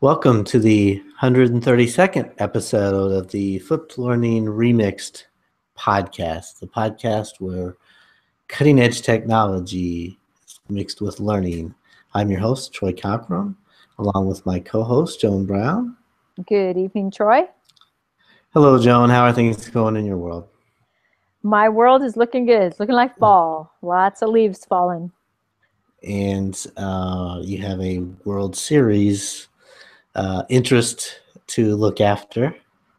Welcome to the 132nd episode of the Flipped Learning Remixed podcast, the podcast where cutting edge technology is mixed with learning. I'm your host, Troy Cockrum, along with my co-host, Joan Brown. Good evening, Troy. Hello, Joan. How are things going in your world? My world is looking good. It's looking like fall. Lots of leaves falling. And you have a World Series interest to look after.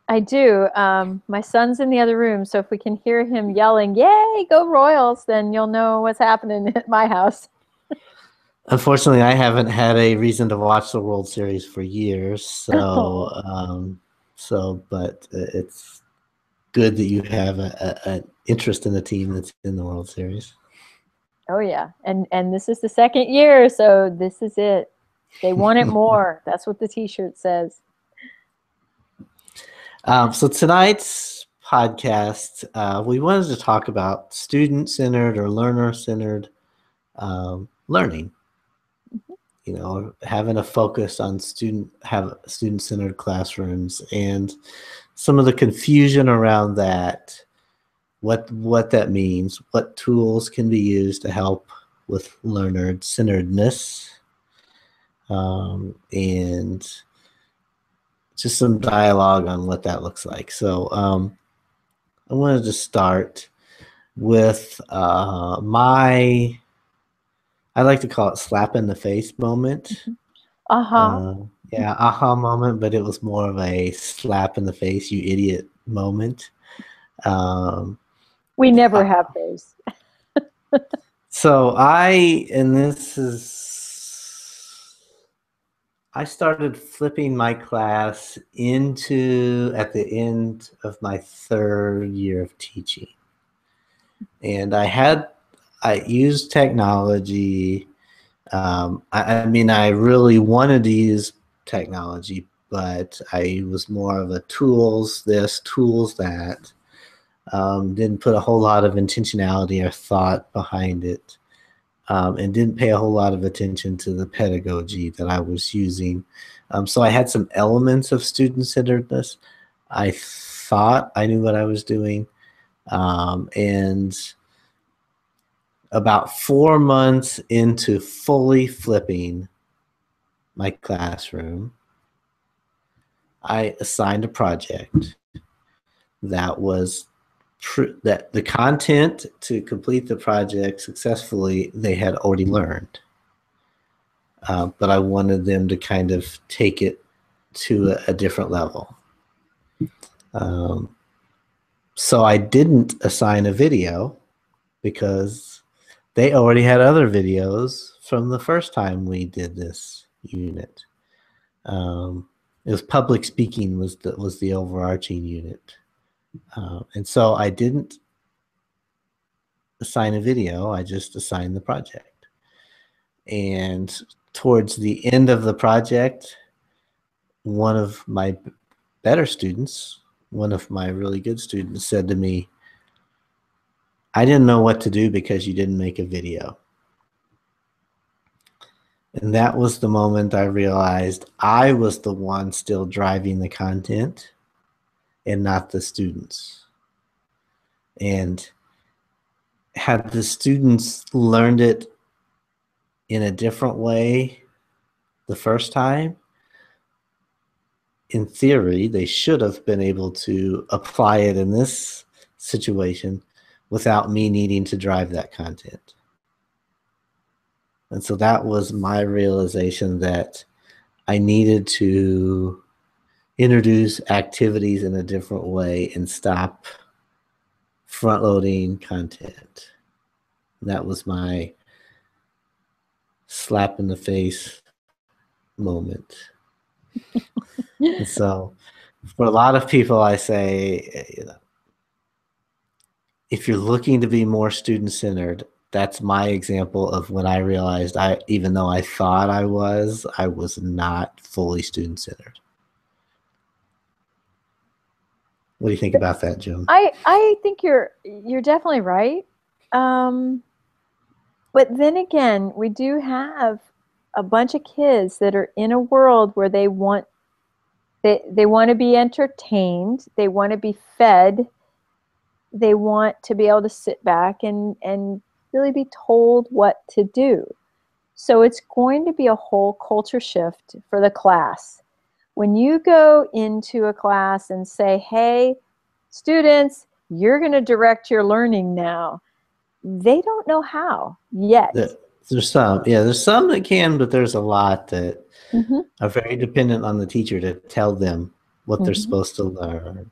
I do. My son's in the other room, so if we can hear him yelling, "Yay, go Royals," then you'll know what's happening at my house. Unfortunately, I haven't had a reason to watch the World Series for years, but it's good that you have an interest in the team that's in the World Series. Oh yeah, and this is the second year, so this is it. They want it more. That's what the T-shirt says. So tonight's podcast, we wanted to talk about student-centered or learner-centered learning. You know, having a focus on student-centered classrooms and some of the confusion around that, what that means, what tools can be used to help with learner-centeredness, and just some dialogue on what that looks like. So I wanted to start with I like to call it slap in the face moment. Yeah, aha moment, but it was more of a slap in the face, you idiot moment. We never have those. So I started flipping my class at the end of my third year of teaching. And I used technology. I really wanted to use technology, but I was more of a tools this, tools that. Didn't put a whole lot of intentionality or thought behind it, and didn't pay a whole lot of attention to the pedagogy that I was using. So I had some elements of student-centeredness. I thought I knew what I was doing. And about 4 months into fully flipping my classroom, I assigned a project that was that the content to complete the project successfully they had already learned, but I wanted them to kind of take it to a different level. So I didn't assign a video because they already had other videos from the first time we did this unit. It was public speaking was the overarching unit. And so I didn't assign a video, I just assigned the project. And towards the end of the project, one of my better students, one of my really good students said to me, "I didn't know what to do because you didn't make a video." And that was the moment I realized I was the one still driving the content and not the students. And had the students learned it in a different way the first time, in theory, they should have been able to apply it in this situation without me needing to drive that content. And so that was my realization that I needed to introduce activities in a different way and stop front-loading content. That was my slap in the face moment. And so for a lot of people, I say, if you're looking to be more student-centered, that's my example of when I realized even though I thought I was not fully student-centered. What do you think about that, Joan? I think you're definitely right. But then again, we do have a bunch of kids that are in a world where they want to be entertained, they want to be fed, they want to be able to sit back and really be told what to do. So it's going to be a whole culture shift for the class. When you go into a class and say, hey, students, you're going to direct your learning now, they don't know how yet. There's some that can, but there's a lot that Mm-hmm. are very dependent on the teacher to tell them what they're supposed to learn.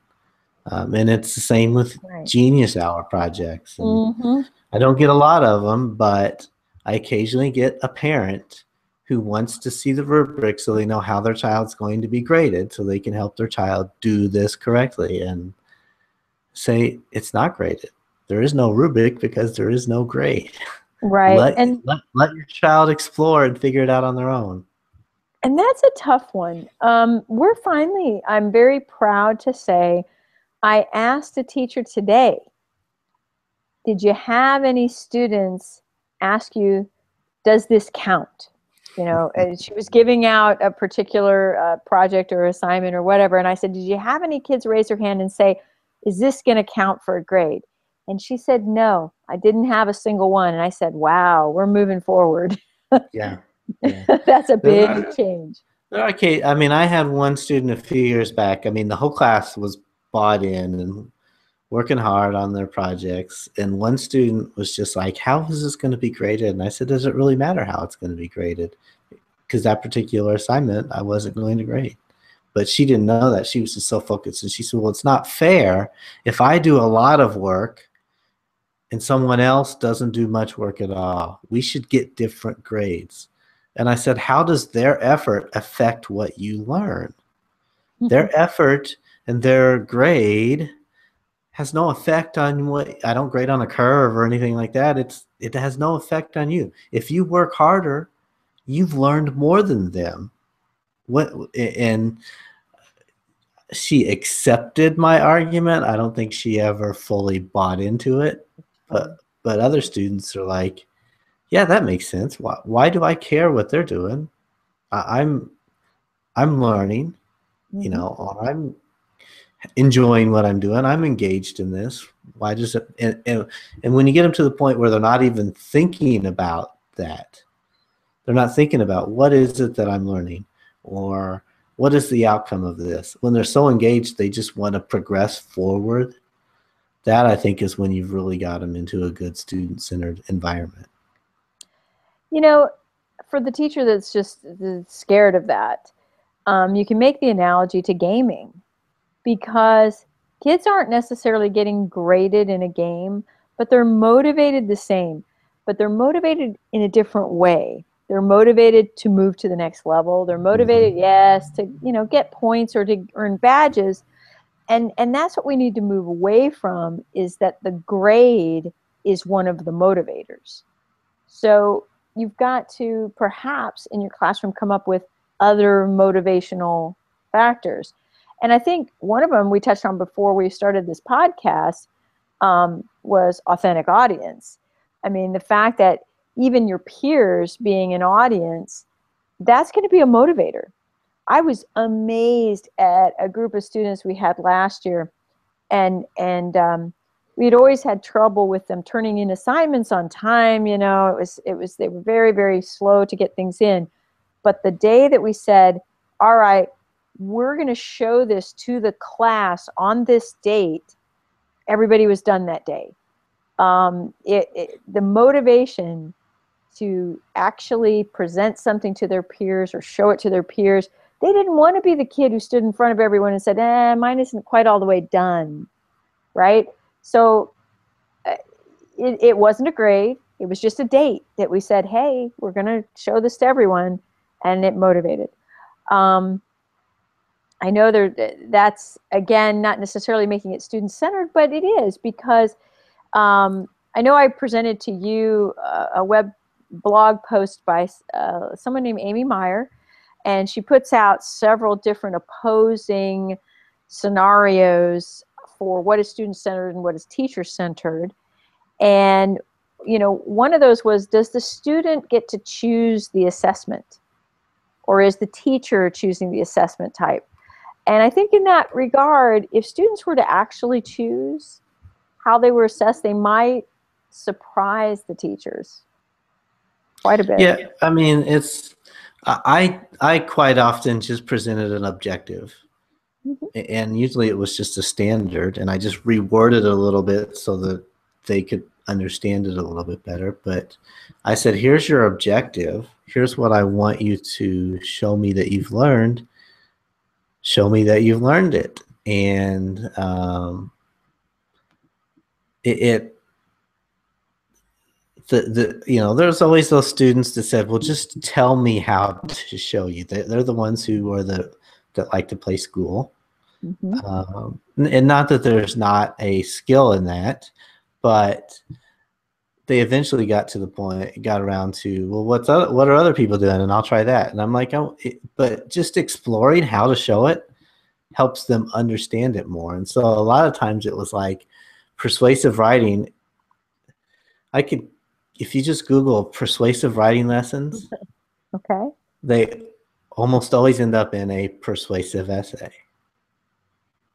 And it's the same with Genius Hour projects. And I don't get a lot of them, but I occasionally get a parent who wants to see the rubric so they know how their child's going to be graded so they can help their child do this correctly, and say it's not graded. There is no rubric because there is no grade. Right. Let your child explore and figure it out on their own. And that's a tough one. I'm very proud to say, I asked a teacher today, did you have any students ask you, does this count? You know, she was giving out a particular project or assignment or whatever. And I said, did you have any kids raise their hand and say, is this going to count for a grade? And she said, no, I didn't have a single one. And I said, wow, we're moving forward. Yeah. That's a big change. Okay. I mean, I had one student a few years back. I mean, the whole class was bought in and working hard on their projects. And one student was just like, how is this going to be graded? And I said, does it really matter how it's going to be graded? Because that particular assignment, I wasn't going to grade. But she didn't know that. She was just so focused. And she said, well, it's not fair if I do a lot of work and someone else doesn't do much work at all. We should get different grades. And I said, how does their effort affect what you learn? Their effort and their grade has no effect on what I don't grade on a curve or anything like that. It has no effect on you. If you work harder, you've learned more than them. And she accepted my argument. I don't think she ever fully bought into it. But other students are like, yeah, that makes sense. Why do I care what they're doing? I'm learning, you know, or I'm enjoying what I'm doing. I'm engaged in this. Why does it? And when you get them to the point where they're not even thinking about that, they're not thinking about what is it that I'm learning or what is the outcome of this. When they're so engaged, they just want to progress forward. That, I think, is when you've really got them into a good student-centered environment. You know, for the teacher that's just scared of that, you can make the analogy to gaming, because kids aren't necessarily getting graded in a game, but they're motivated the same, but they're motivated in a different way. They're motivated to move to the next level. They're motivated, yes, to, you know, get points or to earn badges. And that's what we need to move away from, is that the grade is one of the motivators. So you've got to perhaps in your classroom come up with other motivational factors. And I think one of them we touched on before we started this podcast was authentic audience. I mean, the fact that even your peers being an audience, that's going to be a motivator. I was amazed at a group of students we had last year, and we had always had trouble with them turning in assignments on time. You know, they were very, very slow to get things in. But the day that we said, all right, we're going to show this to the class on this date, everybody was done that day. The motivation to actually present something to their peers or show it to their peers, they didn't want to be the kid who stood in front of everyone and said, mine isn't quite all the way done, right? So it wasn't a grade. It was just a date that we said, hey, we're going to show this to everyone, and it motivated. I know that's, again, not necessarily making it student-centered, but it is, because I know I presented to you a web blog post by someone named Amy Meyer, and she puts out several different opposing scenarios for what is student-centered and what is teacher-centered. And one of those was, does the student get to choose the assessment, or is the teacher choosing the assessment type? And I think in that regard, if students were to actually choose how they were assessed, they might surprise the teachers quite a bit. Yeah, I mean, I quite often just presented an objective, and usually it was just a standard, and I just reworded it a little bit so that they could understand it a little bit better. But I said, here's your objective. Here's what I want you to show me that you've learned. Show me that you've learned it. And there's always those students that said, well, just tell me how to show you. They're the ones who are that like to play school. And not that there's not a skill in that, but they eventually got around to, well, what are other people doing? And I'll try that. And I'm like, but just exploring how to show it helps them understand it more. And so a lot of times it was like persuasive writing. If you just Google persuasive writing lessons, okay, they almost always end up in a persuasive essay.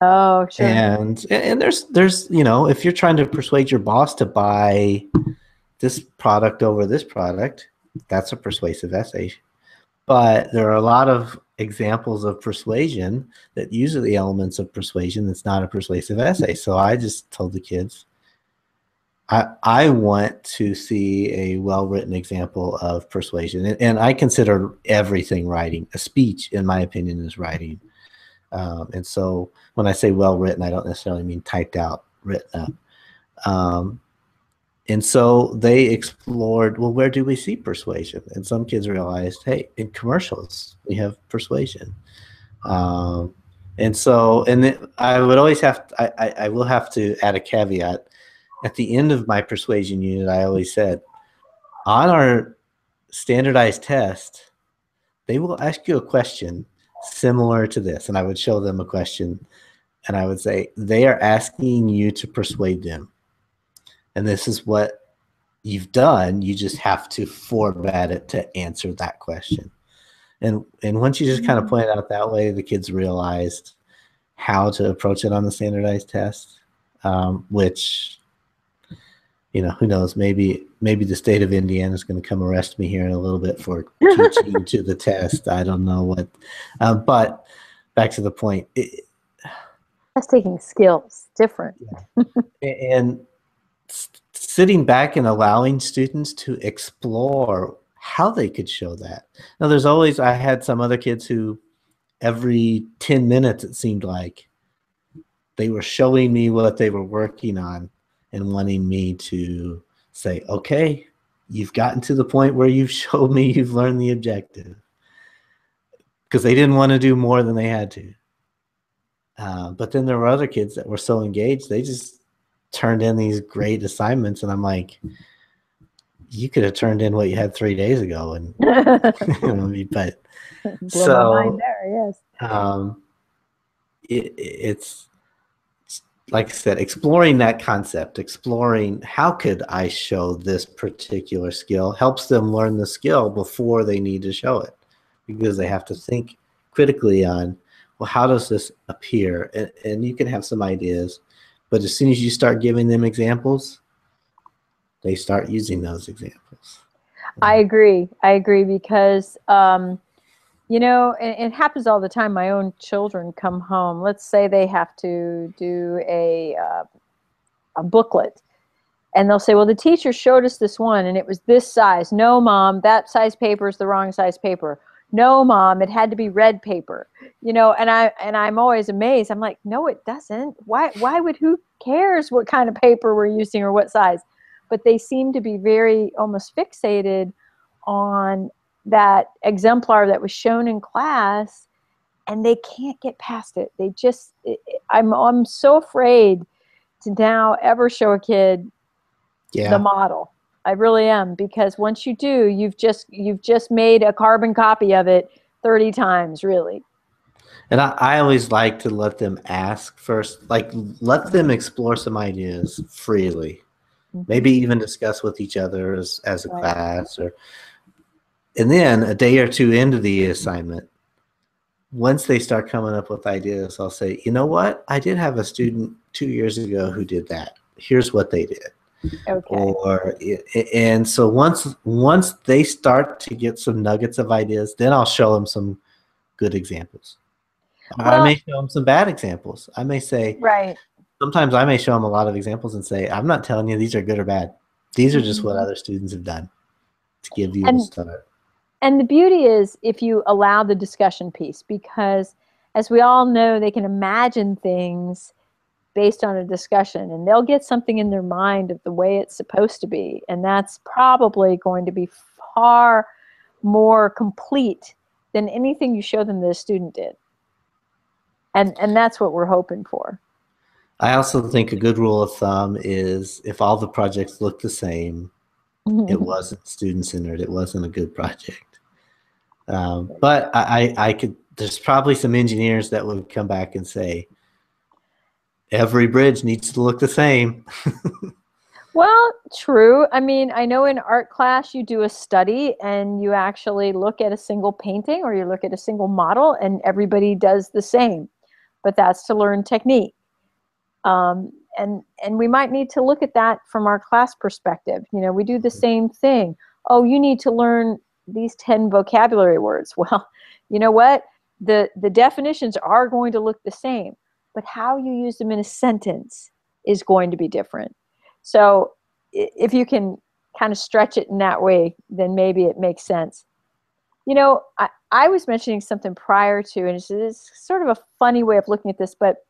Oh, sure. And there's if you're trying to persuade your boss to buy this product over this product, that's a persuasive essay. But there are a lot of examples of persuasion that use the elements of persuasion that's not a persuasive essay. So I just told the kids, I want to see a well-written example of persuasion. And I consider everything writing. A speech, in my opinion, is writing. And so when I say well-written, I don't necessarily mean typed out, written up. And so they explored, well, where do we see persuasion? And some kids realized, hey, in commercials, we have persuasion. And then I would always I will have to add a caveat. At the end of my persuasion unit, I always said, on our standardized test, they will ask you a question similar to this. And I would show them a question, and I would say, they are asking you to persuade them. And this is what you've done. You just have to format it to answer that question. And once you just kind of point it out that way, the kids realized how to approach it on the standardized test, which, who knows, maybe the state of Indiana is going to come arrest me here in a little bit for teaching to the test. I don't know what, but back to the point. That's taking skills, different. And sitting back and allowing students to explore how they could show that. Now, I had some other kids who every 10 minutes, it seemed like, they were showing me what they were working on and wanting me to say, okay, you've gotten to the point where you've showed me you've learned the objective. Because they didn't want to do more than they had to. But then there were other kids that were so engaged, they just turned in these great assignments, and I'm like, you could have turned in what you had 3 days ago. And but blow my mind there, yes. It's like I said, exploring that concept, exploring how could I show this particular skill, helps them learn the skill before they need to show it, because they have to think critically on, well, how does this appear? And you can have some ideas, but as soon as you start giving them examples, they start using those examples. I agree because, it happens all the time. My own children come home. Let's say they have to do a booklet, and they'll say, well, the teacher showed us this one, and it was this size. No, Mom, that size paper is the wrong size paper. No, Mom, it had to be red paper. And I'm always amazed. I'm like, no, it doesn't. Who cares what kind of paper we're using or what size? But they seem to be very almost fixated on that exemplar that was shown in class, and they can't get past it. I'm so afraid to now ever show a kid the model. I really am, because once you do, you've just made a carbon copy of it 30 times, really. And I always like to let them ask first, like let them explore some ideas freely. maybe even discuss with each other as a Right. class, and then a day or two into the assignment, once they start coming up with ideas, I'll say, you know what? I did have a student 2 years ago who did that. Here's what they did. Okay. And so once they start to get some nuggets of ideas, then I'll show them some good examples. I Well, may show them some bad examples. I may say, right. sometimes I may show them a lot of examples and say, I'm not telling you these are good or bad. These are just what Mhm. other students have done to give you a And start. and the beauty is if you allow the discussion piece, because as we all know, they can imagine things based on a discussion, and they'll get something in their mind of the way it's supposed to be, and that's probably going to be far more complete than anything you show them that a student did. And that's what we're hoping for. I also think a good rule of thumb is if all the projects look the same, it wasn't student-centered. It wasn't a good project. But I could, there's probably some engineers that would come back and say, every bridge needs to look the same. Well, true. I mean, I know in art class you do a study and you actually look at a single painting or you look at a single model and everybody does the same, but that's to learn technique. And we might need to look at that from our class perspective. You know, we do the same thing. Oh, you need to learn these 10 vocabulary words. Well, you know what? The definitions are going to look the same, but how you use them in a sentence is going to be different. So if you can kind of stretch it in that way, then maybe it makes sense. You know, I was mentioning something prior to, and it's sort of a funny way of looking at this, but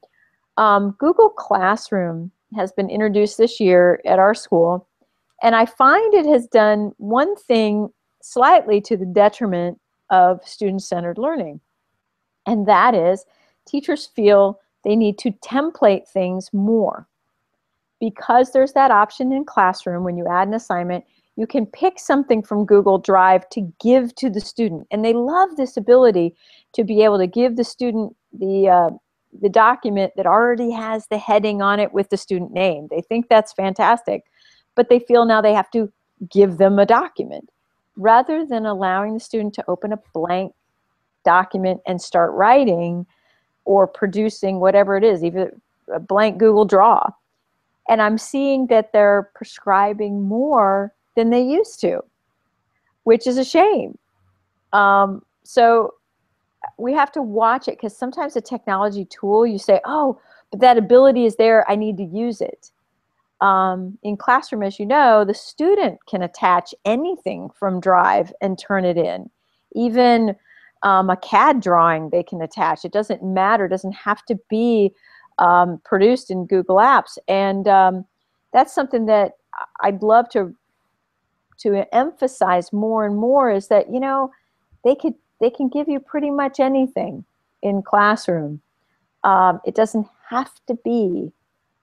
Google Classroom has been introduced this year at our school, and I find it has done one thing slightly to the detriment of student-centered learning, and that is teachers feel they need to template things more. Because there's that option in Classroom, when you add an assignment, you can pick something from Google Drive to give to the student. And they love this ability to be able to give the student the document that already has the heading on it with the student name. They think that's fantastic, but they feel now they have to give them a document rather than allowing the student to open a blank document and start writing or producing whatever it is, even a blank Google Draw. And I'm seeing that they're prescribing more than they used to, which is a shame. So we have to watch it, because sometimes a technology tool, you say, oh, but that ability is there, I need to use it. In Classroom, as you know, the student can attach anything from Drive and turn it in. Even a CAD drawing they can attach. It doesn't matter. It doesn't have to be produced in Google Apps. And that's something that I'd love to emphasize more and more, is that, you know, they can give you pretty much anything in Classroom. It doesn't have to be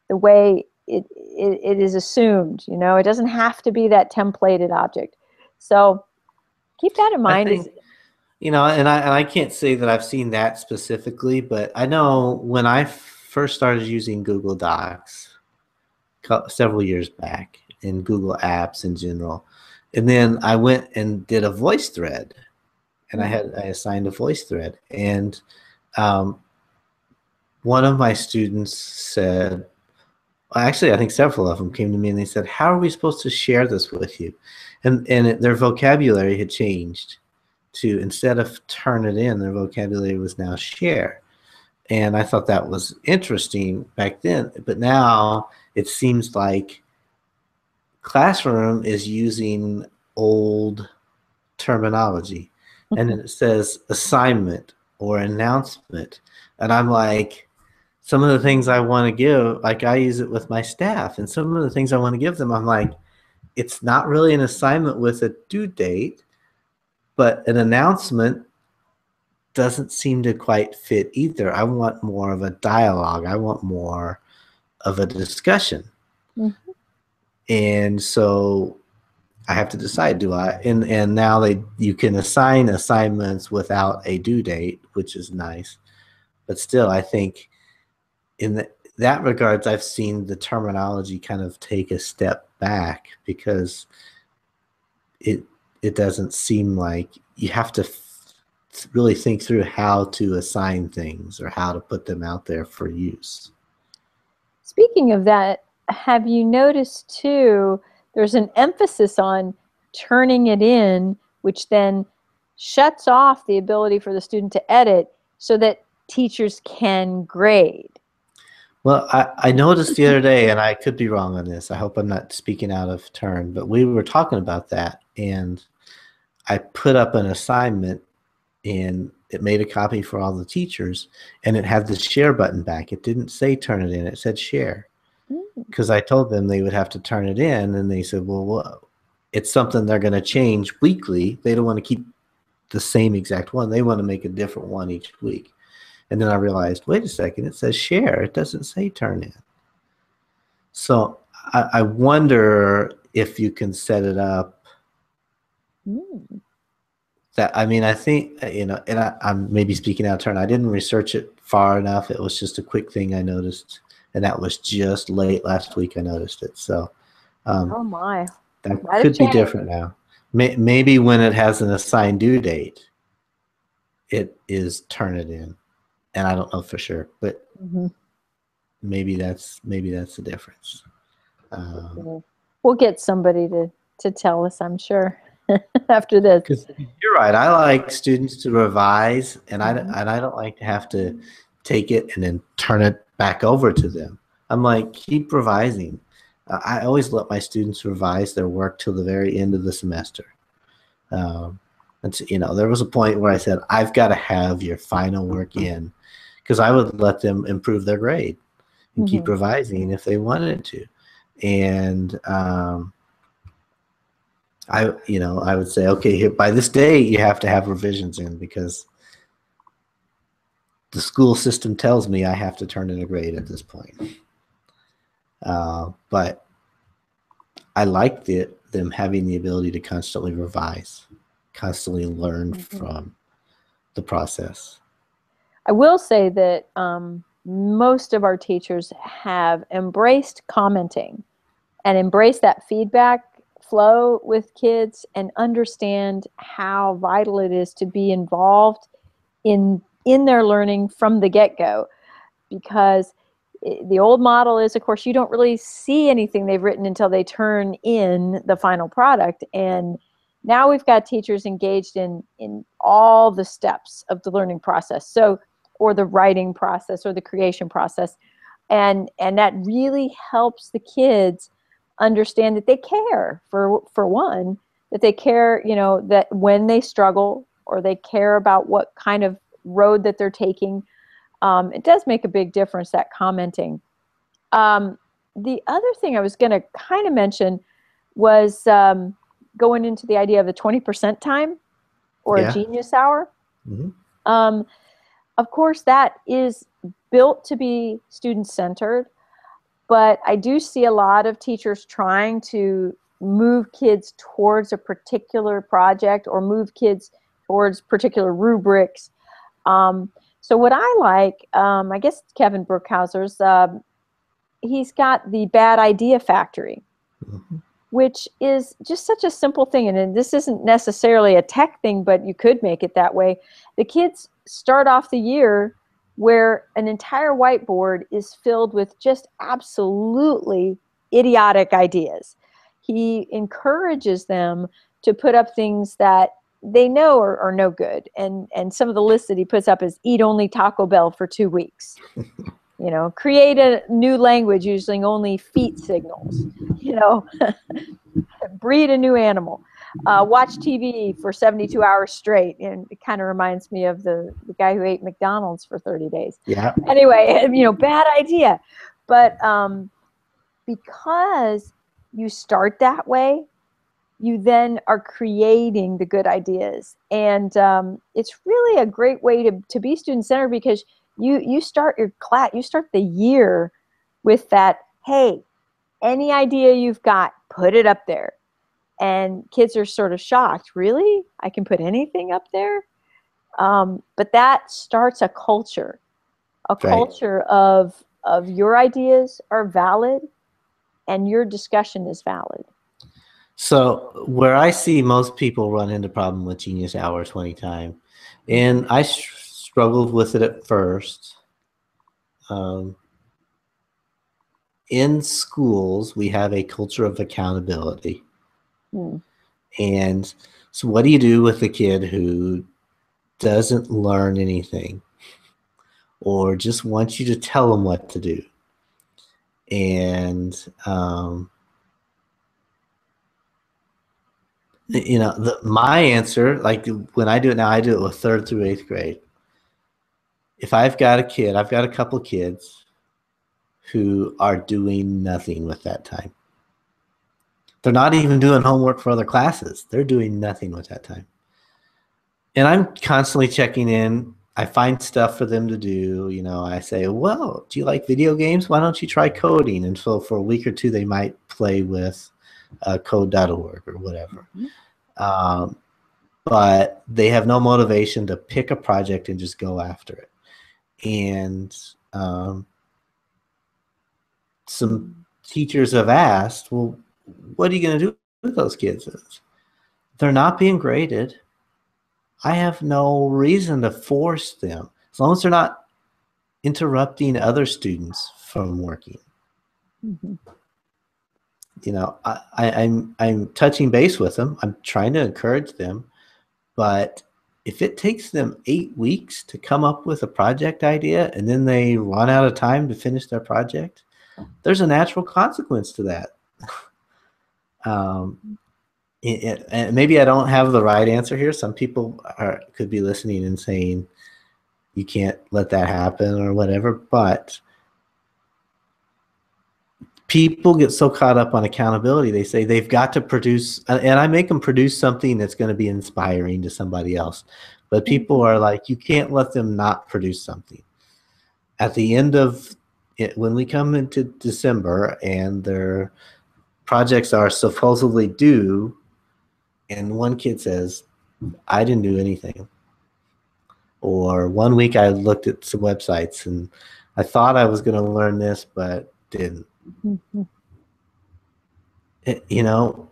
the way it is assumed. You know, it doesn't have to be that templated object. So keep that in I mind. think, you know, and I can't say that I've seen that specifically, but I know when I first started using Google Docs several years back, in Google Apps in general, and then I went and did a voice thread, and I assigned a voice thread, and one of my students said, actually, I think several of them came to me and they said, how are we supposed to share this with you? And their vocabulary had changed to, instead of turn it in, their vocabulary was now share. And I thought that was interesting back then. But now it seems like Classroom is using old terminology. And then it says assignment or announcement. And I'm like, some of the things I want to give, like I use it with my staff, and some of the things I want to give them, I'm like, it's not really an assignment with a due date, but an announcement doesn't seem to quite fit either. I want more of a dialogue. I want more of a discussion. Mm-hmm. And so I have to decide, do I, and now you can assign assignments without a due date, which is nice. But still, I think that regards, I've seen the terminology kind of take a step back because it doesn't seem like you have to really think through how to assign things or how to put them out there for use. Speaking of that, have you noticed too, there's an emphasis on turning it in, which then shuts off the ability for the student to edit so that teachers can grade. Well, I noticed the other day, and I could be wrong on this. I hope I'm not speaking out of turn, but we were talking about that, and I put up an assignment, and it made a copy for all the teachers, and it had the share button back. It didn't say turn it in. It said share. Because I told them they would have to turn it in, and they said, well, it's something they're going to change weekly. They don't want to keep the same exact one. They want to make a different one each week. And then I realized, wait a second, it says share. It doesn't say turn in. So I wonder if you can set it up. That, I mean, I think, and I'm maybe speaking out of turn. I didn't research it far enough. It was just a quick thing I noticed. And that was just late last week I noticed it. So Oh my. that could be different now. Maybe when it has an assigned due date, it is turn it in. And I don't know for sure, but maybe that's the difference. We'll get somebody to tell us, I'm sure, after this. Because you're right. I like students to revise, and I don't like to have to take it and then turn it back over to them. I'm like, keep revising. I always let my students revise their work till the very end of the semester. There was a point where I said, I've got to have your final work in, because I would let them improve their grade and keep revising if they wanted to. And I would say, okay, here by this day you have to have revisions in, because the school system tells me I have to turn in a grade at this point. But I like them having the ability to constantly revise, constantly learn from the process. I will say that most of our teachers have embraced commenting and embraced that feedback flow with kids and understand how vital it is to be involved in their learning from the get-go. Because the old model is, of course, you don't really see anything they've written until they turn in the final product. And now we've got teachers engaged in all the steps of the learning process, or the writing process or the creation process. And that really helps the kids understand that they care, for one, that they care, that when they struggle or they care about what kind of road that they're taking, it does make a big difference, that commenting. The other thing I was going to kind of mention was going into the idea of the 20% time, or a genius hour. Of course, that is built to be student-centered, but I do see a lot of teachers trying to move kids towards a particular project or move kids towards particular rubrics. So what I like, I guess Kevin Brookhouser's, he's got the Bad Idea Factory, which is just such a simple thing. And this isn't necessarily a tech thing, but you could make it that way. The kids start off the year where an entire whiteboard is filled with just absolutely idiotic ideas. He encourages them to put up things that they know are no good. And some of the lists that he puts up is eat only Taco Bell for 2 weeks. Create a new language using only feet signals. Breed a new animal. Watch TV for 72 hours straight. And it kind of reminds me of the guy who ate McDonald's for 30 days. Yeah. Anyway, bad idea. But because you start that way, you then are creating the good ideas. And it's really a great way to be student-centered, because you start your class, you start the year with that, hey, any idea you've got, put it up there. And kids are sort of shocked. Really? I can put anything up there? But that starts a culture of of your ideas are valid and your discussion is valid. So where I see most people run into problem with Genius Hour 20 time, and I struggled with it at first. In schools, we have a culture of accountability. And so what do you do with a kid who doesn't learn anything or just wants you to tell them what to do? And, you know, my answer, like when I do it now, I do it with 3rd through 8th grade. If I've got a kid, I've got a couple kids who are doing nothing with that time. They're not even doing homework for other classes. They're doing nothing with that time. And I'm constantly checking in. I find stuff for them to do. You know, I say, well, do you like video games? Why don't you try coding? And so for a week or two, they might play with code.org or whatever. But they have no motivation to pick a project and just go after it. And some teachers have asked, well, what are you going to do with those kids? They're not being graded. I have no reason to force them, as long as they're not interrupting other students from working. You know, I'm touching base with them. I'm trying to encourage them. But if it takes them 8 weeks to come up with a project idea and then they run out of time to finish their project, there's a natural consequence to that. And maybe I don't have the right answer here. Some people could be listening and saying, you can't let that happen or whatever. But people get so caught up on accountability, they say they've got to produce, and I make them produce something that's going to be inspiring to somebody else. But people are like, you can't let them not produce something. At the end of it, when we come into December and their projects are supposedly due, and one kid says, I didn't do anything. Or one week I looked at some websites and I thought I was going to learn this, but didn't. You know,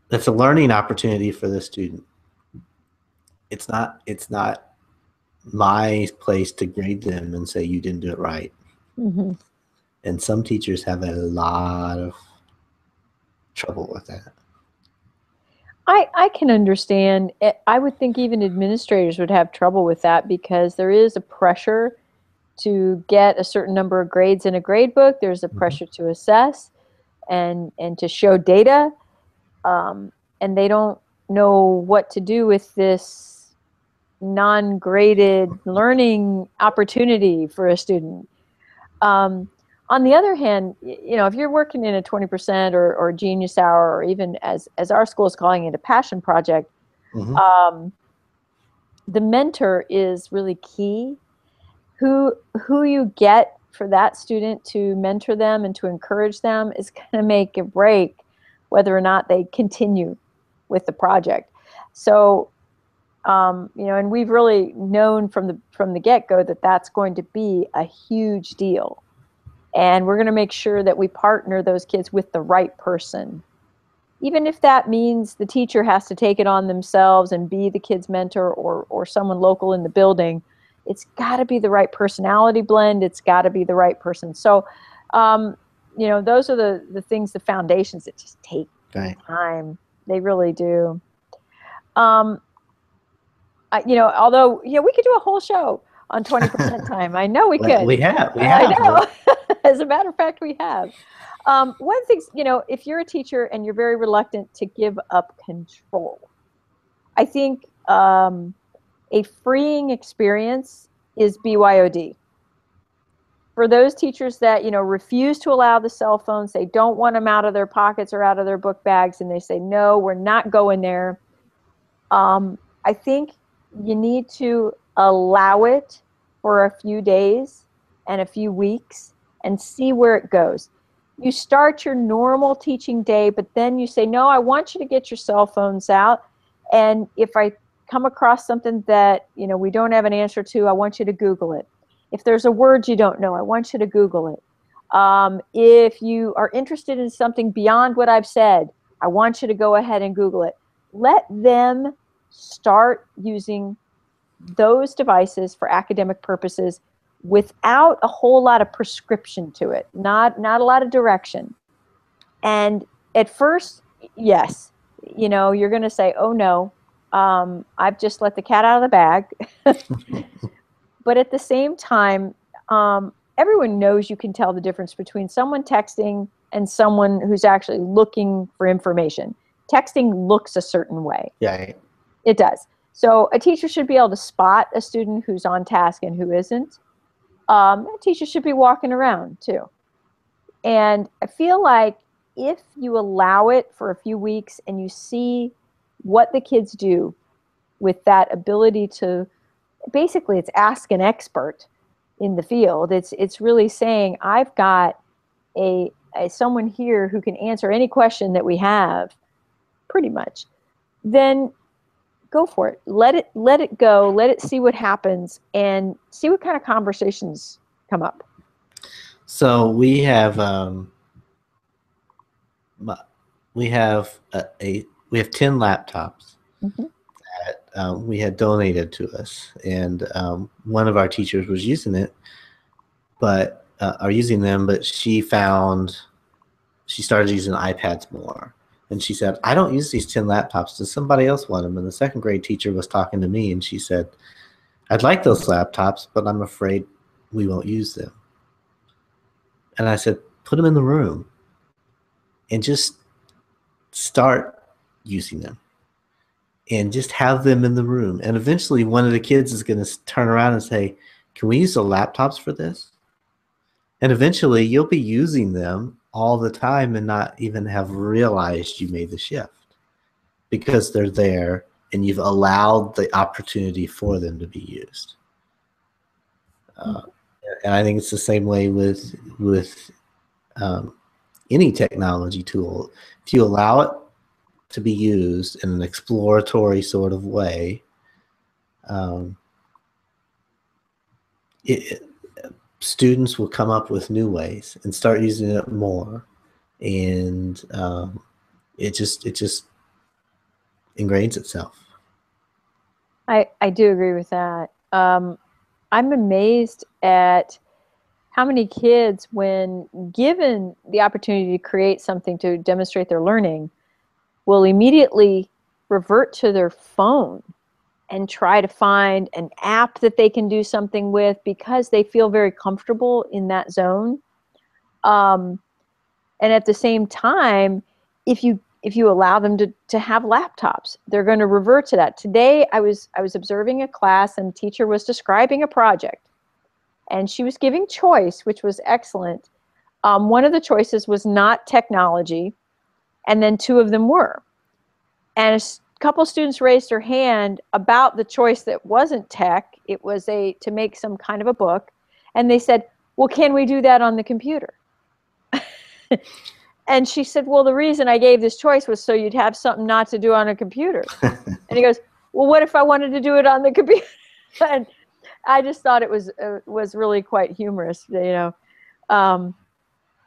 that's a learning opportunity for the student. It's not my place to grade them and say you didn't do it right. And some teachers have a lot of trouble with that. I can understand. I would think even administrators would have trouble with that, because there is a pressure to get a certain number of grades in a grade book. There's a pressure to assess and to show data. And they don't know what to do with this non-graded learning opportunity for a student. On the other hand, you know, if you're working in a 20% or Genius Hour, or even as our school is calling it, a passion project, the mentor is really key. Who you get for that student to mentor them and to encourage them is going to make or break whether or not they continue with the project. So, you know, and we've really known from the get-go that that's going to be a huge deal. And we're going to make sure that we partner those kids with the right person. Even if that means the teacher has to take it on themselves and be the kid's mentor, or someone local in the building, it's got to be the right personality blend. It's got to be the right person. So, you know, those are the things, the foundations that just take time. They really do. You know, although, yeah, we could do a whole show on 20% time. I know we could. We have. I know. As a matter of fact, we have. One of the things, you know, if you're a teacher and you're very reluctant to give up control, I think a freeing experience is BYOD. For those teachers that, you know, refuse to allow the cell phones, they don't want them out of their pockets or out of their book bags, and they say, no, we're not going there. I think you need to allow it for a few days and a few weeks and see where it goes. You start your normal teaching day, but then you say, no, I want you to get your cell phones out. And if I come across something that, you know, we don't have an answer to, I want you to Google it. If there's a word you don't know, I want you to Google it. If you are interested in something beyond what I've said, I want you to go ahead and Google it. Let them start using those devices for academic purposes without a whole lot of prescription to it, not a lot of direction. And at first, yes, you're going to say, oh no, I've just let the cat out of the bag. But at the same time, everyone knows you can tell the difference between someone texting and someone who's actually looking for information. Texting looks a certain way. Yeah. It does. So a teacher should be able to spot a student who's on task and who isn't. A teacher should be walking around too. And I feel like if you allow it for a few weeks and you see what the kids do with that ability to, basically it's ask an expert in the field. It's really saying, I've got a someone here who can answer any question that we have, pretty much. Then go for it. Let it go. Let it see what happens and see what kind of conversations come up. So we have 10 laptops that we had donated to us, and one of our teachers was using it, but she started using iPads more. And she said, I don't use these 10 laptops. Does somebody else want them? And the second grade teacher was talking to me, and she said, I'd like those laptops, but I'm afraid we won't use them. And I said, put them in the room and just start using them and just have them in the room. And eventually one of the kids is going to turn around and say, can we use the laptops for this? And eventually you'll be using them all the time and not even have realized you made the shift because they're there and you've allowed the opportunity for them to be used. And I think it's the same way with any technology tool. If you allow it to be used in an exploratory sort of way, students will come up with new ways and start using it more, and it just ingrains itself. I do agree with that. I'm amazed at how many kids, when given the opportunity to create something to demonstrate their learning, will immediately revert to their phone and try to find an app that they can do something with because they feel very comfortable in that zone. And at the same time, if you allow them to have laptops, they're going to revert to that. Today, I was observing a class, and the teacher was describing a project, and she was giving choice, which was excellent. One of the choices was not technology, and then two of them were. And a couple students raised their hand about the choice that wasn't tech. It was to make some kind of a book, and they said, well, can we do that on the computer? And she said, well, the reason I gave this choice was so you'd have something not to do on a computer. And he goes, well, what if I wanted to do it on the computer? And I just thought it was really quite humorous,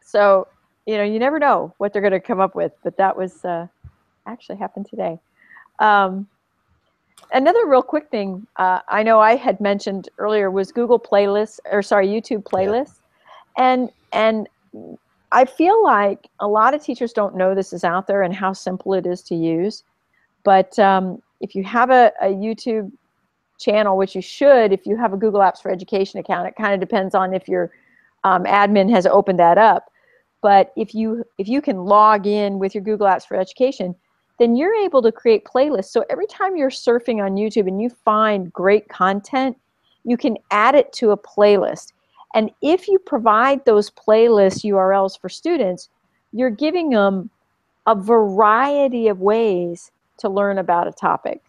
So, you never know what they're going to come up with, but that was actually happened today. Another real quick thing I know I had mentioned earlier was YouTube playlists. And I feel like a lot of teachers don't know this is out there and how simple it is to use. But if you have a YouTube channel, which you should, if you have a Google Apps for Education account, it kind of depends on if your admin has opened that up. But if you can log in with your Google Apps for Education, then you're able to create playlists. So every time you're surfing on YouTube and you find great content, you can add it to a playlist. And if you provide those playlist URLs for students, you're giving them a variety of ways to learn about a topic,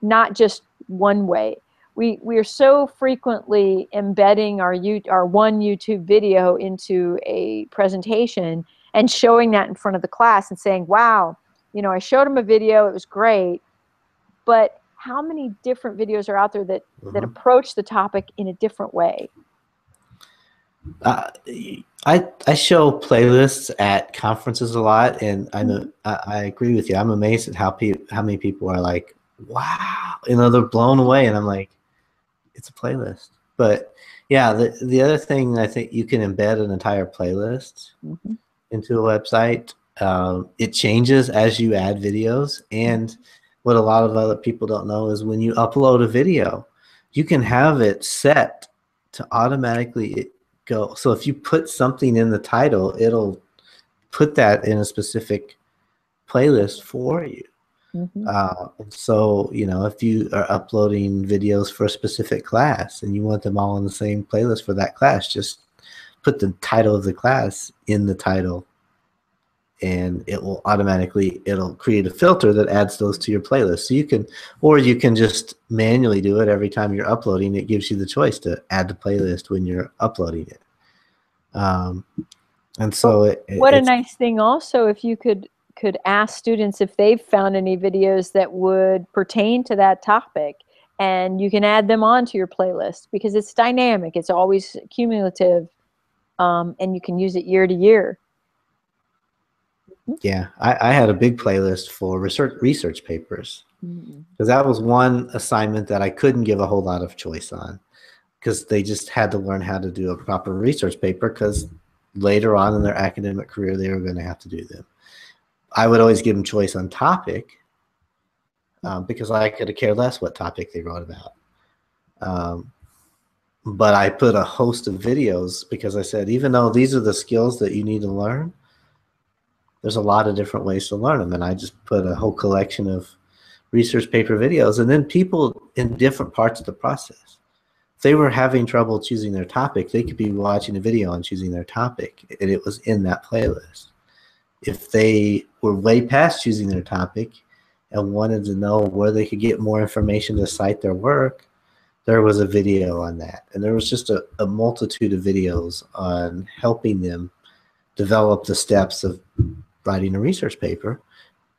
not just one way. We are so frequently embedding our one YouTube video into a presentation and showing that in front of the class and saying, wow, I showed them a video, it was great, but how many different videos are out there that approach the topic in a different way? Uh, I show playlists at conferences a lot, and I agree with you. I'm amazed at how many people are like, wow, they're blown away, and I'm like, it's a playlist. But yeah, the other thing, I think you can embed an entire playlist Mm-hmm. into a website. It changes as you add videos, and what a lot of other people don't know is when you upload a video, you can have it set to automatically go. So if you put something in the title, it'll put that in a specific playlist for you. Mm-hmm. So, if you are uploading videos for a specific class and you want them all in the same playlist for that class, just put the title of the class in the title, and it'll create a filter that adds those to your playlist. So you can just manually do it every time you're uploading. It gives you the choice to add the playlist when you're uploading it. And so What a it's, nice thing also if you could ask students if they've found any videos that would pertain to that topic, and you can add them onto your playlist because it's dynamic, it's always cumulative, and you can use it year to year. yeah, I had a big playlist for research papers, Mm-hmm. because that was one assignment that I couldn't give a whole lot of choice on, because they just had to learn how to do a proper research paper, because later on in their academic career, they were going to have to do them. I would always give them choice on topic, because I could care less what topic they wrote about. But I put a host of videos because I said, even though these are the skills that you need to learn, there's a lot of different ways to learn them. And I just put a whole collection of research paper videos, and then people in different parts of the process. If they were having trouble choosing their topic, they could be watching a video on choosing their topic, and it was in that playlist. If they were way past choosing their topic and wanted to know where they could get more information to cite their work, there was a video on that. And there was just a multitude of videos on helping them develop the steps of writing a research paper,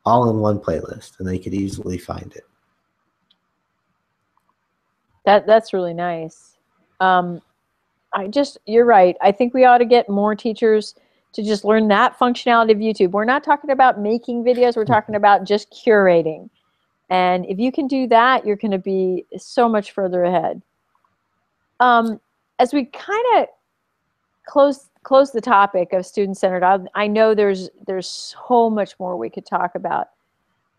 all in one playlist, and they could easily find it. That's really nice. You're right. I think we ought to get more teachers to just learn that functionality of YouTube. We're not talking about making videos, we're talking about just curating. And if you can do that, you're going to be so much further ahead. As we kind of close the topic of student-centered, I know there's so much more we could talk about.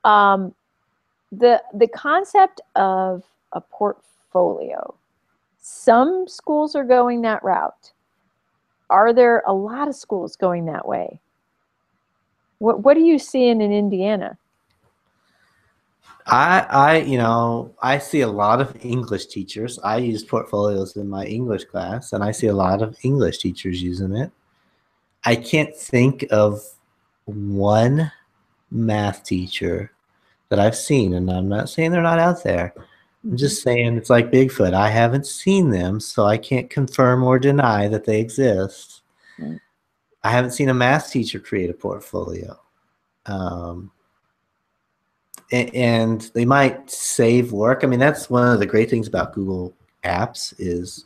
The concept of a portfolio. Some schools are going that route. Are there a lot of schools going that way? What are you seeing in Indiana? I see a lot of English teachers. I use portfolios in my English class, and I see a lot of English teachers using it. I can't think of one math teacher that I've seen, and I'm not saying they're not out there. I'm just saying it's like Bigfoot. I haven't seen them, so I can't confirm or deny that they exist. Right. I haven't seen a math teacher create a portfolio. And they might save work. I mean, that's one of the great things about Google Apps is,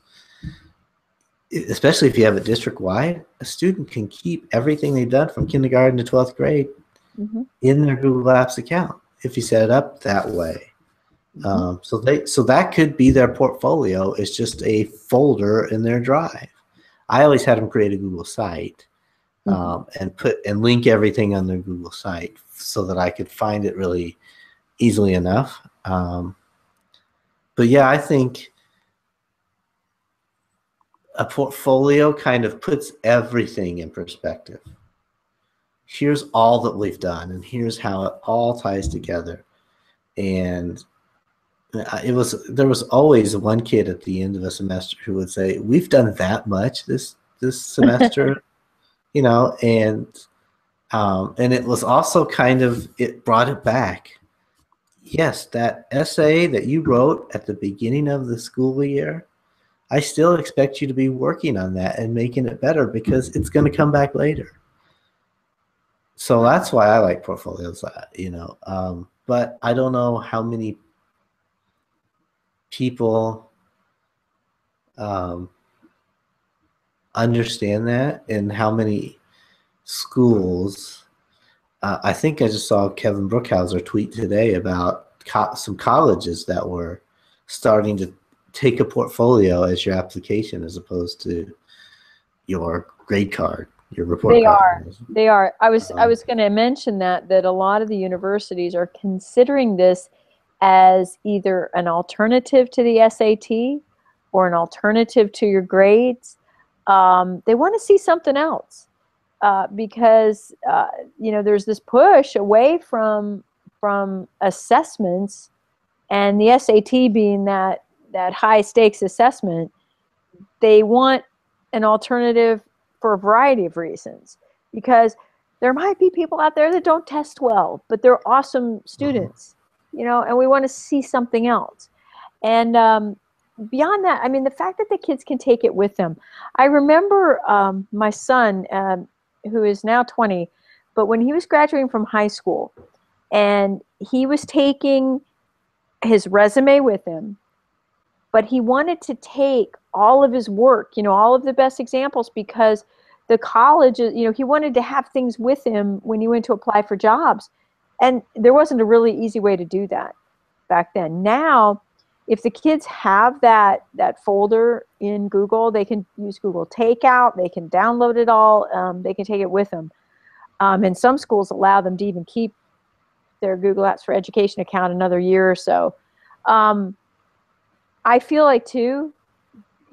especially if you have it district-wide, a student can keep everything they've done from kindergarten to 12th grade in their Google Apps account if you set it up that way. So that could be their portfolio. It's just a folder in their drive. I always had them create a Google site, and link everything on their Google site so that I could find it really easily enough. But yeah, I think a portfolio kind of puts everything in perspective. Here's all that we've done, and here's how it all ties together. And there was always one kid at the end of a semester who would say, "We've done that much this semester," and it was also it brought it back. Yes, that essay that you wrote at the beginning of the school year, I still expect you to be working on that and making it better, because it's going to come back later. So that's why I like portfolios, but I don't know how many people understand that, and how many schools. I think I just saw Kevin Brookhauser tweet today about some colleges that were starting to take a portfolio as your application as opposed to your grade card, your report They card. are. They are. I was going to mention that a lot of the universities are considering this as either an alternative to the SAT or an alternative to your grades. They want to see something else because there's this push away from assessments, and the SAT being that high stakes assessment. They want an alternative for a variety of reasons, because there might be people out there that don't test well, but they're awesome students, and we want to see something else. And beyond that, I mean, the fact that the kids can take it with them. I remember my son, who is now 20, but when he was graduating from high school, and he was taking his resume with him, but he wanted to take all of his work, all of the best examples, because the college, he wanted to have things with him when he went to apply for jobs. And there wasn't a really easy way to do that back then. Now, if the kids have that folder in Google, they can use Google Takeout, they can download it all, they can take it with them. And some schools allow them to even keep their Google Apps for Education account another year or so. I feel like, too,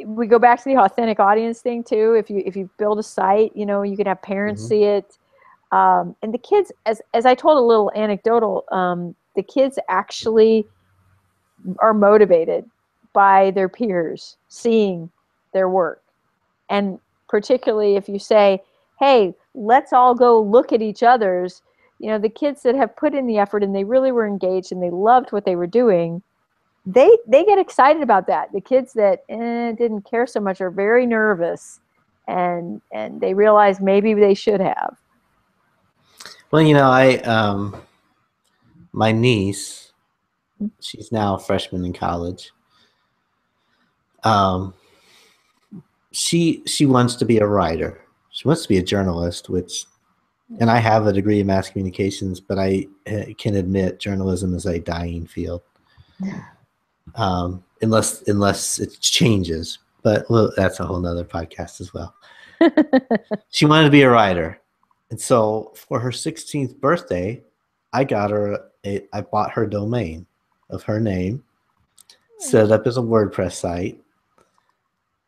we go back to the authentic audience thing, too. If you build a site, you can have parents see it. And the kids, as I told a little anecdotal, the kids actually are motivated by their peers seeing their work. And particularly if you say, hey, let's all go look at each other's, the kids that have put in the effort and they really were engaged and they loved what they were doing, they get excited about that. The kids that didn't care so much are very nervous, and they realize maybe they should have. Well, my niece, she's now a freshman in college. She wants to be a writer. She wants to be a journalist, and I have a degree in mass communications, but I can admit journalism is a dying field. Unless it changes, but that's a whole nother podcast as well. She wanted to be a writer, and so for her 16th birthday, I bought her domain of her name, set it up as a WordPress site,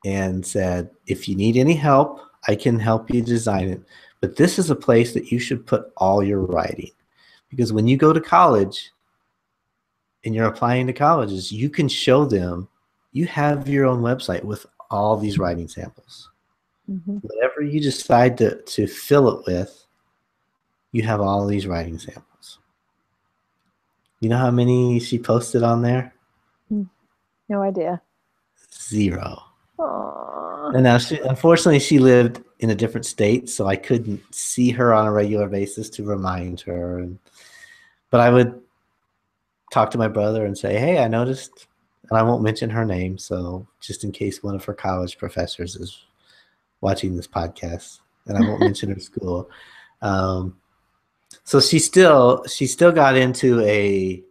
and said, if you need any help, I can help you design it. But this is a place that you should put all your writing, because when you go to college and you're applying to colleges, you can show them you have your own website with all these writing samples. Mm-hmm. Whatever you decide to fill it with, you have all these writing samples. You know how many she posted on there? No idea. 0. Aww. And now, unfortunately, she lived in a different state, so I couldn't see her on a regular basis to remind her. But I would talk to my brother and say, hey, I noticed, and I won't mention her name, so just in case one of her college professors is watching this podcast, and I won't mention her school. So she still got into a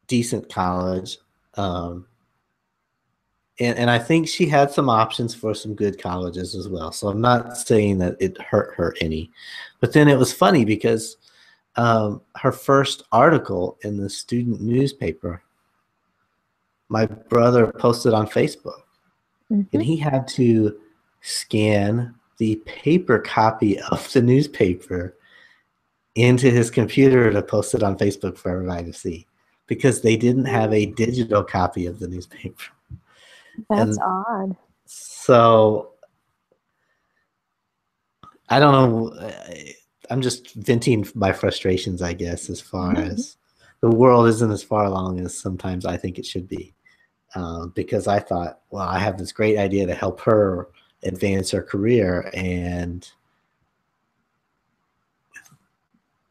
decent college. And I think she had some options for some good colleges as well. So I'm not saying that it hurt her any. But then it was funny because her first article in the student newspaper, my brother posted on Facebook. Mm-hmm. And he had to scan the paper copy of the newspaper into his computer to post it on Facebook for everybody to see, because they didn't have a digital copy of the newspaper. That's odd. So I don't know. I'm just venting my frustrations, I guess, as far as the world isn't as far along as sometimes I think it should be. Because I thought, well, I have this great idea to help her advance her career, and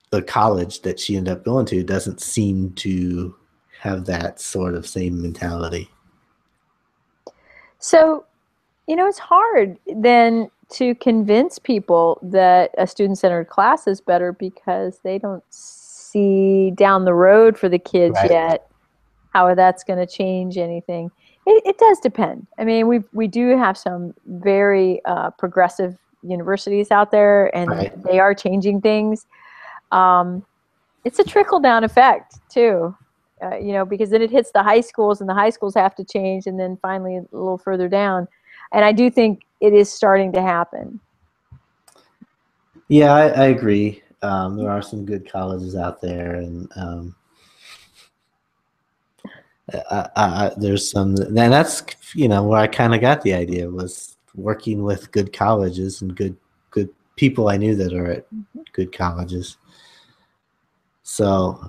the college that she ended up going to doesn't seem to have that sort of same mentality. So It's hard then to convince people that a student-centered class is better because they don't see down the road for the kids Right. yet how that's going to change anything. It does depend. I mean, we do have some very progressive universities out there, and Right. they are changing things. It's a trickle-down effect too, because then it hits the high schools, and the high schools have to change, and then finally a little further down. And I do think it is starting to happen. Yeah, I agree. There are some good colleges out there, and there's some, and that's where I kind of got the idea, was working with good colleges and good people I knew that are at good colleges. So,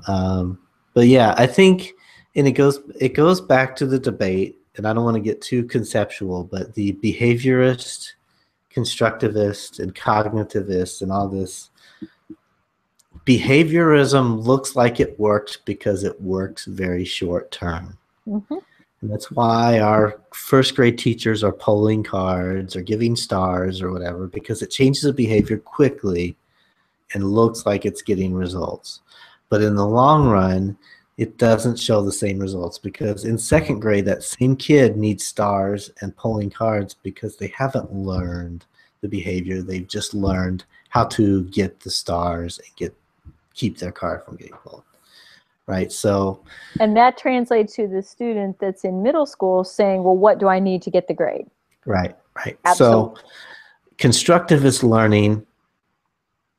but yeah, I think, and it goes back to the debate, and I don't want to get too conceptual, but the behaviorist, constructivist, and cognitivist, and all this behaviorism looks like it worked because it works very short term. Mm-hmm. And that's why our first grade teachers are polling cards or giving stars or whatever, because it changes the behavior quickly and looks like it's getting results. But in the long run, it doesn't show the same results, because in second grade, that same kid needs stars and polling cards because they haven't learned the behavior. They've just learned how to get the stars and keep their card from getting pulled. Right. So, and that translates to the student that's in middle school saying, well, what do I need to get the grade? Right. Right. Absolutely. So constructivist learning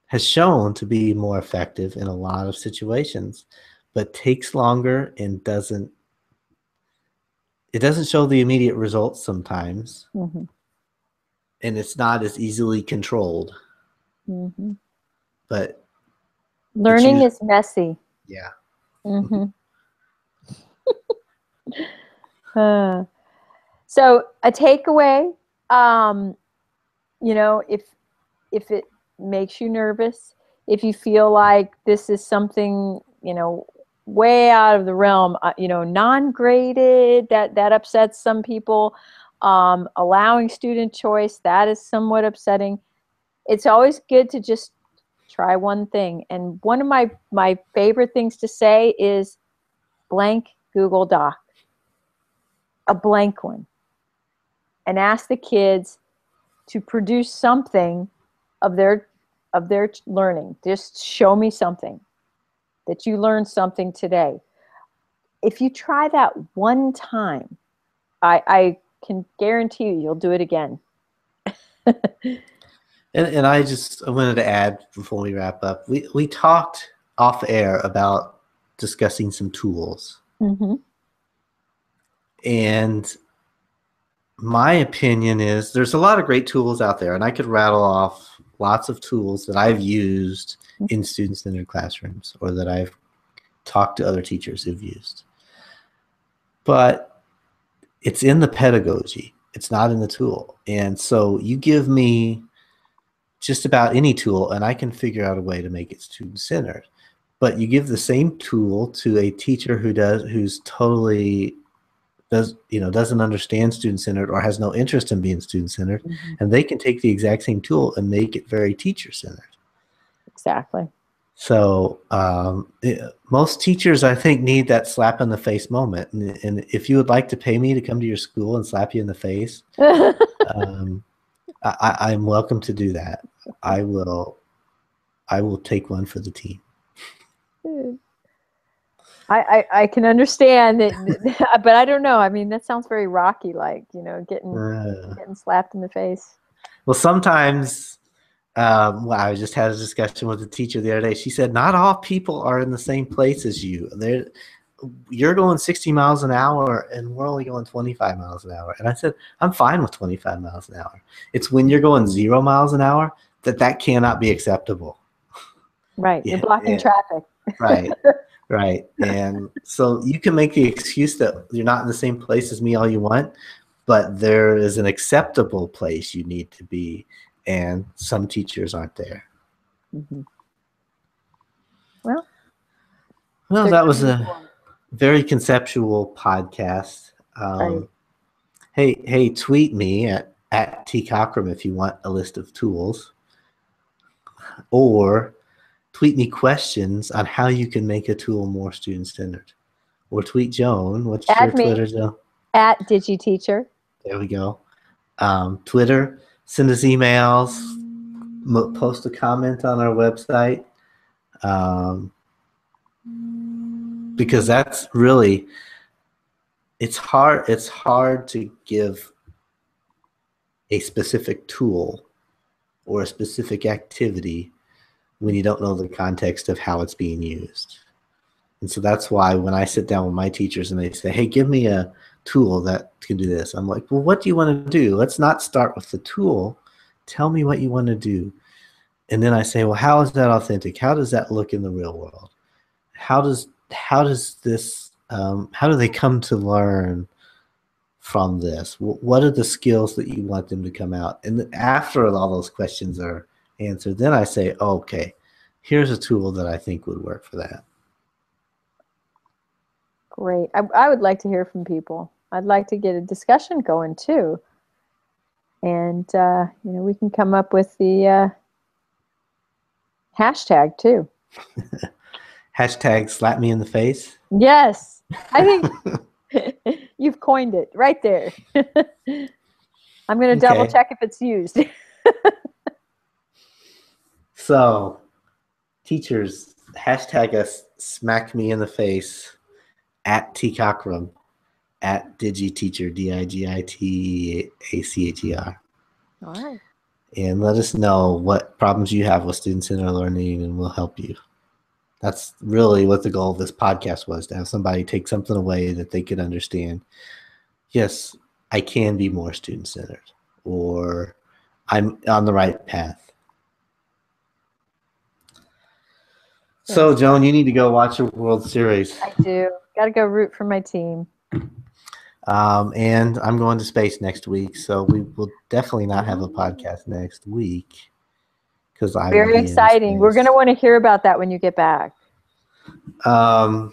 has shown to be more effective in a lot of situations, but takes longer and doesn't show the immediate results sometimes. Mm-hmm. And it's not as easily controlled. Mm-hmm. But learning is messy. Yeah. Mm-hmm. So a takeaway, if it makes you nervous, if you feel like this is something, way out of the realm, non-graded, that upsets some people, allowing student choice, that is somewhat upsetting. It's always good to just try one thing. And one of my favorite things to say is blank Google Doc, a blank one, and ask the kids to produce something of their learning. Just show me something that you learned something today. If you try that one time, I can guarantee you'll do it again. And I wanted to add before we wrap up, we talked off air about discussing some tools. Mm-hmm. And my opinion is there's a lot of great tools out there, and I could rattle off lots of tools that I've used in student-centered classrooms, or that I've talked to other teachers who've used. But it's in the pedagogy. It's not in the tool. And so you give me just about any tool, and I can figure out a way to make it student-centered. But you give the same tool to a teacher who's totally doesn't understand student-centered, or has no interest in being student-centered, Mm-hmm. and they can take the exact same tool and make it very teacher-centered. Exactly. So most teachers, I think, need that slap in the face moment. And if you would like to pay me to come to your school and slap you in the face, I'm welcome to do that. I will take one for the team. I can understand that, but I don't know. I mean, that sounds very Rocky, like, getting slapped in the face. Well, sometimes, I just had a discussion with a teacher the other day. She said, not all people are in the same place as you. You're going 60 miles an hour and we're only going 25 miles an hour. And I said, I'm fine with 25 miles an hour. It's when you're going 0 miles an hour that cannot be acceptable. Right. You're blocking traffic. Right. Right. And so you can make the excuse that you're not in the same place as me all you want, but there is an acceptable place you need to be. And some teachers aren't there. Mm-hmm. Well, that was a very conceptual podcast. Right. Hey, tweet me at at Cockrum if you want a list of tools, or tweet me questions on how you can make a tool more student-centered. Or tweet Joan. What's your Add me Twitter, Joan? at DigiTeacher. There we go. Twitter, send us emails, post a comment on our website. Because that's really, it's hard to give a specific tool or a specific activity when you don't know the context of how it's being used. And so that's why when I sit down with my teachers and they say, hey, give me a tool that can do this, I'm like, well, what do you want to do? Let's not start with the tool. Tell me what you want to do. And then I say, well, how is that authentic? How does that look in the real world? How does this, how do they come to learn from this? What are the skills that you want them to come out? And after all those questions are answered, then I say, oh, okay, here's a tool that I think would work for that. Great. I would like to hear from people. I'd like to get a discussion going too. And, we can come up with the hashtag too. Hashtag slap me in the face. Yes. I think you've coined it right there. I'm going to double check if it's used. So, teachers, hashtag us, smack me in the face, at Cockrum, at DigiTeacher, DIGITACHER. All right. And let us know what problems you have with student-centered learning, and we'll help you. That's really what the goal of this podcast was, to have somebody take something away that they could understand. Yes, I can be more student-centered, or I'm on the right path. So, Joan, you need to go watch a World Series. I do. Got to go root for my team. And I'm going to space next week, so we will definitely not have a podcast next week because I will be exciting. We're going to want to hear about that when you get back. The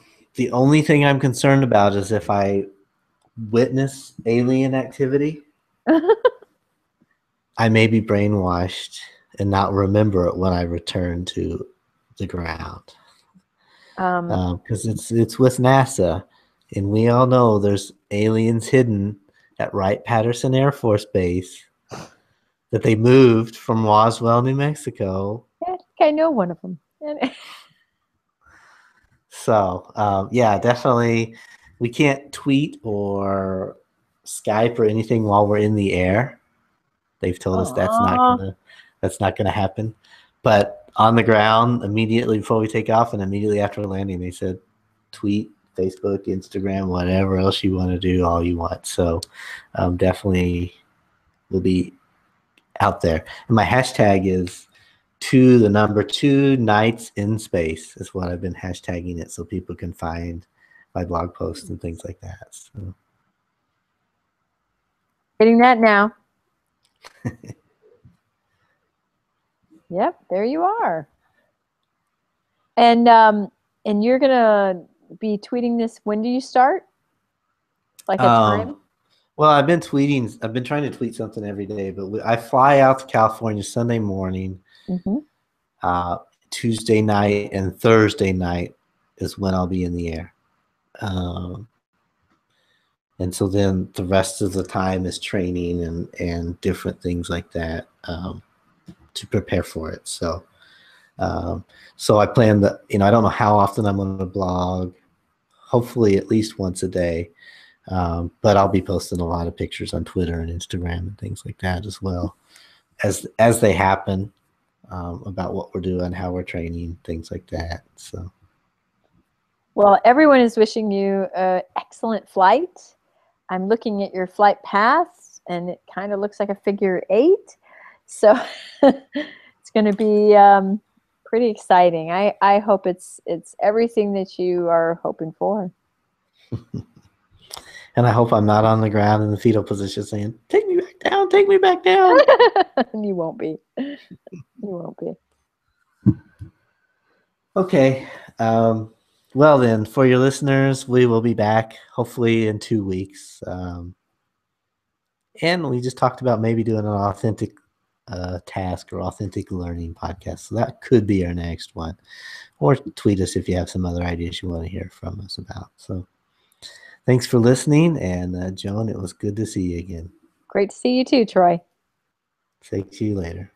only thing I'm concerned about is if I witness alien activity, I may be brainwashed and not remember it when I return to the ground. Because it's with NASA, and we all know there's aliens hidden at Wright-Patterson Air Force Base that they moved from Roswell, New Mexico. Yeah, I think I know one of them. So, yeah, definitely. We can't tweet or Skype or anything while we're in the air. They've told us that's not gonna happen. But on the ground, immediately before we take off and immediately after landing, they said, tweet, Facebook, Instagram, whatever else you want to do, all you want. So, definitely, we'll be out there. And my hashtag is 2 nights in space is what I've been hashtagging it, so people can find my blog posts and things like that. So. Getting that now. Yep, there you are. And you're gonna be tweeting this. When do you start? Like a time? Well, I've been tweeting. I've been trying to tweet something every day, but I fly out to California Sunday morning. Mm-hmm. Tuesday night and Thursday night is when I'll be in the air. And so then the rest of the time is training and different things like that to prepare for it. So so I plan that, I don't know how often I'm going to blog, hopefully at least once a day. But I'll be posting a lot of pictures on Twitter and Instagram and things like that as well as they happen, about what we're doing, how we're training, things like that. So, well, everyone is wishing you an excellent flight. I'm looking at your flight paths, and it kind of looks like a figure 8. So it's going to be pretty exciting. I hope it's everything that you are hoping for. And I hope I'm not on the ground in the fetal position saying, take me back down, take me back down. You won't be. You won't be. Okay. Well then, for your listeners, we will be back hopefully in 2 weeks. And we just talked about maybe doing an authentic task or authentic learning podcast. So that could be our next one. Or tweet us if you have some other ideas you want to hear from us about. So thanks for listening. And Joan, it was good to see you again. Great to see you too, Troy. Take to you later.